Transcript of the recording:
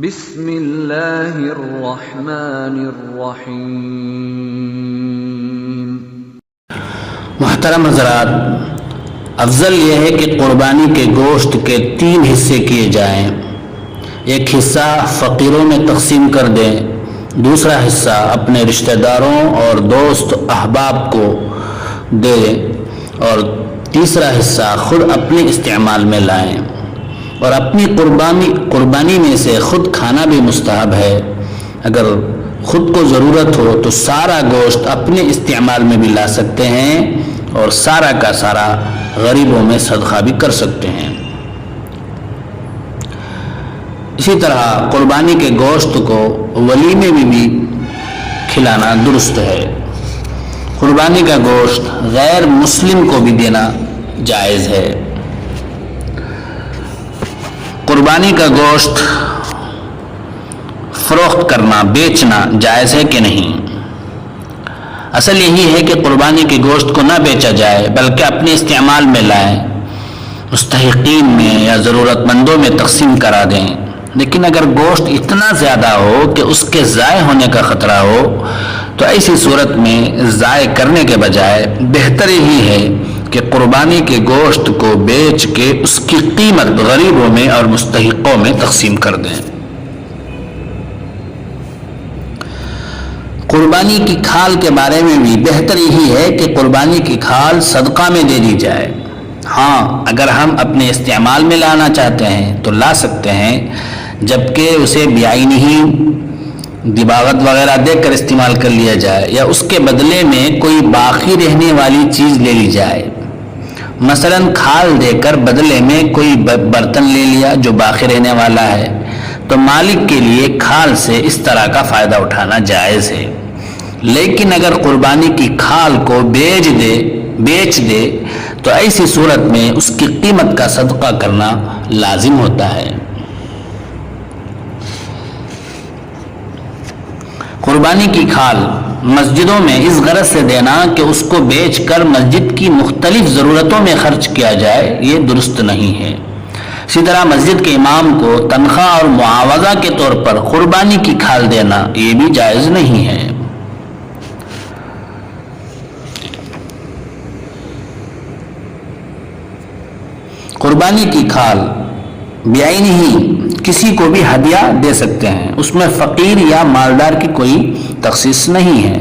بسم اللہ الرحمن الرحیم۔ محترم حضرات، افضل یہ ہے کہ قربانی کے گوشت کے 3 حصے کیے جائیں۔ ایک حصہ فقیروں میں تقسیم کر دیں، دوسرا حصہ اپنے رشتہ داروں اور دوست احباب کو دیں، اور تیسرا حصہ خود اپنے استعمال میں لائیں۔ اور اپنی قربانی میں سے خود کھانا بھی مستحب ہے۔ اگر خود کو ضرورت ہو تو سارا گوشت اپنے استعمال میں بھی لا سکتے ہیں اور سارا کا سارا غریبوں میں صدقہ بھی کر سکتے ہیں۔ اسی طرح قربانی کے گوشت کو ولیمے میں بھی کھلانا درست ہے۔ قربانی کا گوشت غیر مسلم کو بھی دینا جائز ہے۔ قربانی کا گوشت فروخت کرنا، بیچنا جائز ہے کہ نہیں؟ اصل یہی ہے کہ قربانی کے گوشت کو نہ بیچا جائے بلکہ اپنے استعمال میں لائیں، مستحقین میں یا ضرورت مندوں میں تقسیم کرا دیں۔ لیکن اگر گوشت اتنا زیادہ ہو کہ اس کے ضائع ہونے کا خطرہ ہو تو ایسی صورت میں ضائع کرنے کے بجائے بہتر یہی ہے کہ قربانی کے گوشت کو بیچ کے اس کی قیمت غریبوں میں اور مستحقوں میں تقسیم کر دیں۔ قربانی کی کھال کے بارے میں بھی بہتر یہی ہے کہ قربانی کی کھال صدقہ میں دے دی جائے۔ ہاں، اگر ہم اپنے استعمال میں لانا چاہتے ہیں تو لا سکتے ہیں، جبکہ اسے بیعینہ ہی دباغت وغیرہ دے کر استعمال کر لیا جائے، یا اس کے بدلے میں کوئی باقی رہنے والی چیز لے لی جائے۔ مثلا کھال دے کر بدلے میں کوئی برتن لے لیا جو باقی رہنے والا ہے، تو مالک کے لیے کھال سے اس طرح کا فائدہ اٹھانا جائز ہے۔ لیکن اگر قربانی کی کھال کو بیچ دے تو ایسی صورت میں اس کی قیمت کا صدقہ کرنا لازم ہوتا ہے۔ قربانی کی کھال مسجدوں میں اس غرض سے دینا کہ اس کو بیچ کر مسجد کی مختلف ضرورتوں میں خرچ کیا جائے، یہ درست نہیں ہے۔ اسی طرح مسجد کے امام کو تنخواہ اور معاوضہ کے طور پر قربانی کی کھال دینا یہ بھی جائز نہیں ہے۔ قربانی کی کھال بیعینہ ہی کسی کو بھی ہدیہ دے سکتے ہیں، اس میں فقیر یا مالدار کی کوئی تخصیص نہیں ہے۔